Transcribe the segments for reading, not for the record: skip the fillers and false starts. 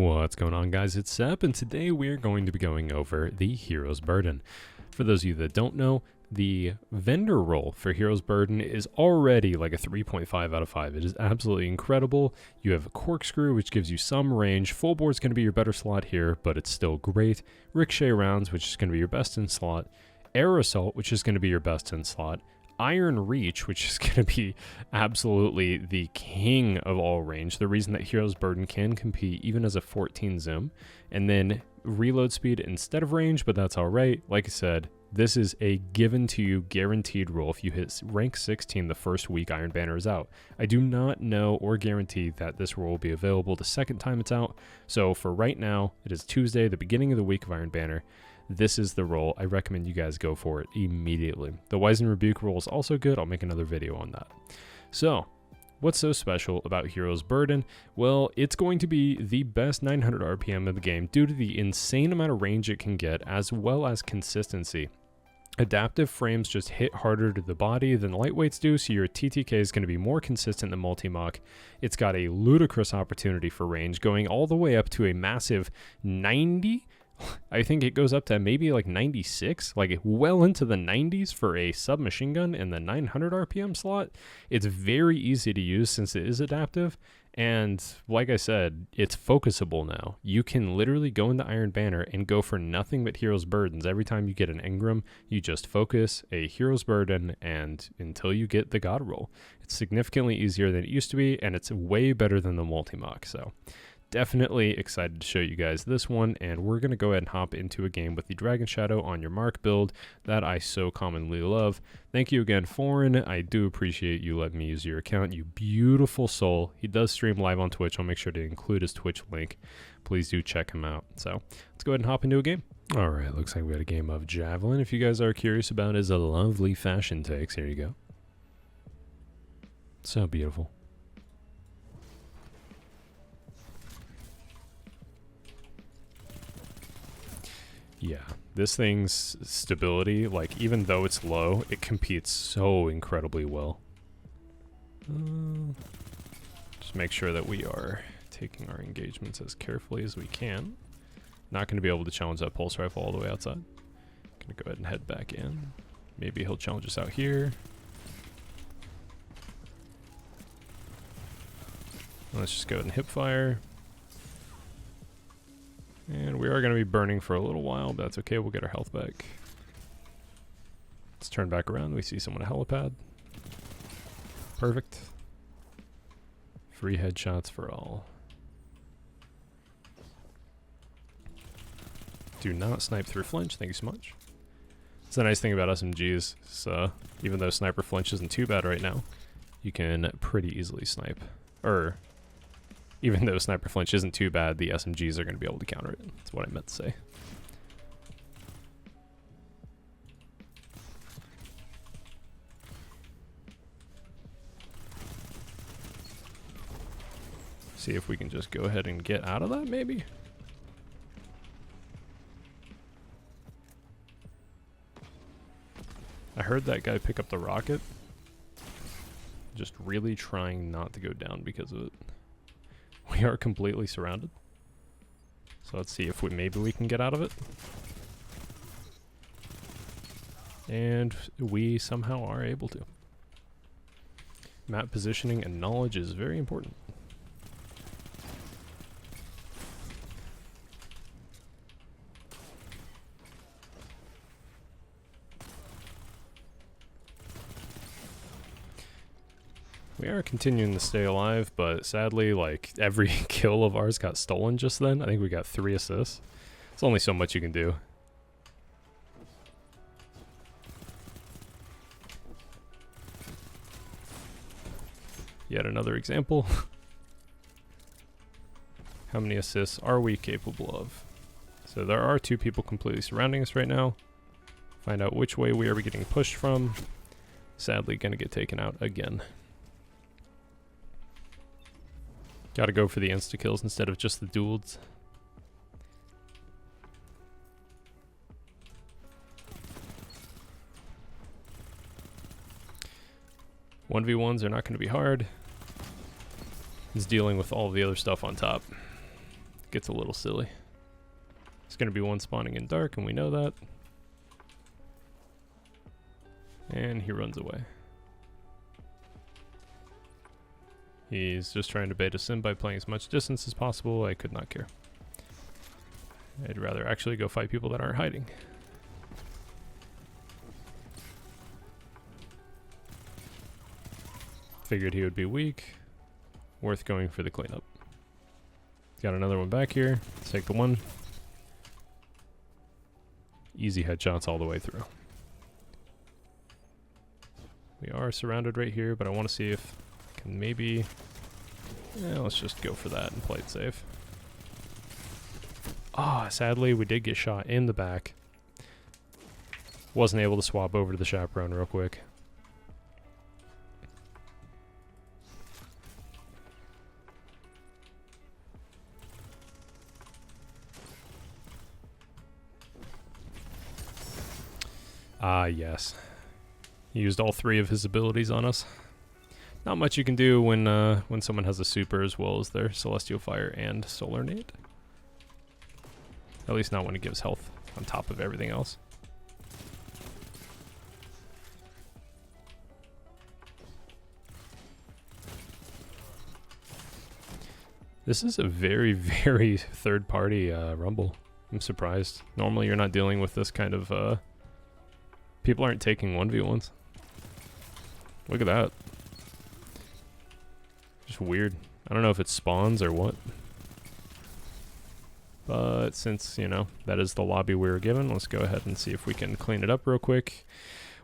What's going on, guys? It's Sep, and today we're going to be going over the Hero's Burden. For those of you that don't know, the vendor roll for Hero's Burden is already like a 3.5 out of 5. It is absolutely incredible. You have a Corkscrew, which gives you some range. Full Board's going to be your better slot here, but it's still great. Ricochet Rounds, which is going to be your best in slot. Air Assault, which is going to be your best in slot. Iron Reach, which is going to be absolutely the king of all range. The reason that Hero's Burden can compete even as a 14 Zim. And then reload speed instead of range, but that's all right. Like I said, this is a given to you guaranteed roll. If you hit rank 16 the first week Iron Banner is out. I do not know or guarantee that this roll will be available the second time it's out. So for right now, it is Tuesday, the beginning of the week of Iron Banner. This is the roll. I recommend you guys go for it immediately. The Wise and Rebuke roll is also good. I'll make another video on that. So, what's so special about Hero's Burden? Well, it's going to be the best 900 RPM of the game due to the insane amount of range it can get, as well as consistency. Adaptive frames just hit harder to the body than lightweights do, so your TTK is going to be more consistent than Multimach. It's got a ludicrous opportunity for range, going all the way up to a massive 90. I think it goes up to maybe like 96, like well into the 90s for a submachine gun in the 900 RPM slot. It's very easy to use since it is adaptive. And like I said, it's focusable now. You can literally go into Iron Banner and go for nothing but Hero's Burdens. Every time you get an Engram, you just focus a Hero's Burden and until you get the Godroll. It's significantly easier than it used to be, and it's way better than the Multimach. So definitely excited to show you guys this one, and we're going to go ahead and hop into a game with the Dragon Shadow on your mark build that I so commonly love. Thank you again, Foreign. I do appreciate you letting me use your account, you beautiful soul. He does stream live on Twitch. I'll make sure to include his Twitch link. Please do check him out. So let's go ahead and hop into a game. All right, looks like we had a game of Javelin. If you guys are curious about his lovely fashion takes, here you go. So beautiful. Yeah, this thing's stability, like, even though it's low, it competes so incredibly well. Just make sure that we are taking our engagements as carefully as we can. Not going to be able to challenge that pulse rifle all the way outside. Going to go ahead and head back in. Maybe he'll challenge us out here. Let's just go ahead and hip fire. And we are going to be burning for a little while, but that's okay. We'll get our health back. Let's turn back around. We see someone a helipad. Perfect. Free headshots for all. Do not snipe through flinch. Thank you so much. It's a nice thing about SMGs. So even though sniper flinch isn't too bad right now, you can pretty easily snipe. Even though sniper flinch isn't too bad, the SMGs are going to be able to counter it. That's what I meant to say. See if we can just go ahead and get out of that, maybe? I heard that guy pick up the rocket. Just really trying not to go down because of it. We are completely surrounded. So let's see if maybe we can get out of it. And we somehow are able to. Map positioning and knowledge is very important. We are continuing to stay alive, but sadly, like, every kill of ours got stolen just then. I think we got 3 assists. It's only so much you can do. Yet another example. How many assists are we capable of? So there are 2 people completely surrounding us right now. Find out which way we are getting pushed from. Sadly, gonna get taken out again. Gotta go for the insta-kills instead of just the duels. 1v1s are not going to be hard. It's dealing with all the other stuff on top. gets a little silly. It's going to be one spawning in dark, and we know that. And he runs away. He's just trying to bait us in by playing as much distance as possible. I could not care. I'd rather actually go fight people that aren't hiding. Figured he would be weak. Worth going for the cleanup. Got another one back here. Let's take the one. Easy headshots all the way through. We are surrounded right here, but I want to see if I can maybe... Yeah, let's just go for that and play it safe. Ah, sadly, we did get shot in the back. Wasn't able to swap over to the chaperone real quick. Ah, yes. He used all three of his abilities on us. Not much you can do when someone has a super as well as their Celestial Fire and Solar Nade. At least not when it gives health on top of everything else. This is a very, very third-party Rumble. I'm surprised. Normally you're not dealing with this kind of... people aren't taking 1v1s. Look at that. Just weird. I don't know if it spawns or what. But since, you know, that is the lobby we were given, let's go ahead and see if we can clean it up real quick.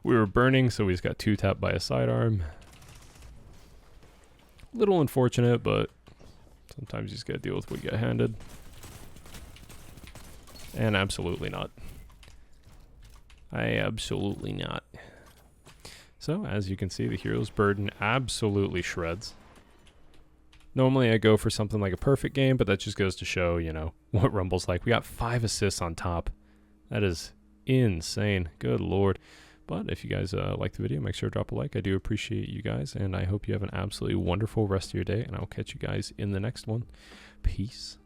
We were burning, so we just got 2-tapped by a sidearm. Little unfortunate, but sometimes you just gotta deal with what you get handed. And absolutely not. Absolutely not. So, as you can see, the Hero's Burden absolutely shreds. Normally I go for something like a perfect game, but that just goes to show, you know, what Rumble's like. We got 5 assists on top. That is insane. Good lord. But if you guys like the video, make sure to drop a like. I do appreciate you guys, and I hope you have an absolutely wonderful rest of your day, and I'll catch you guys in the next one. Peace.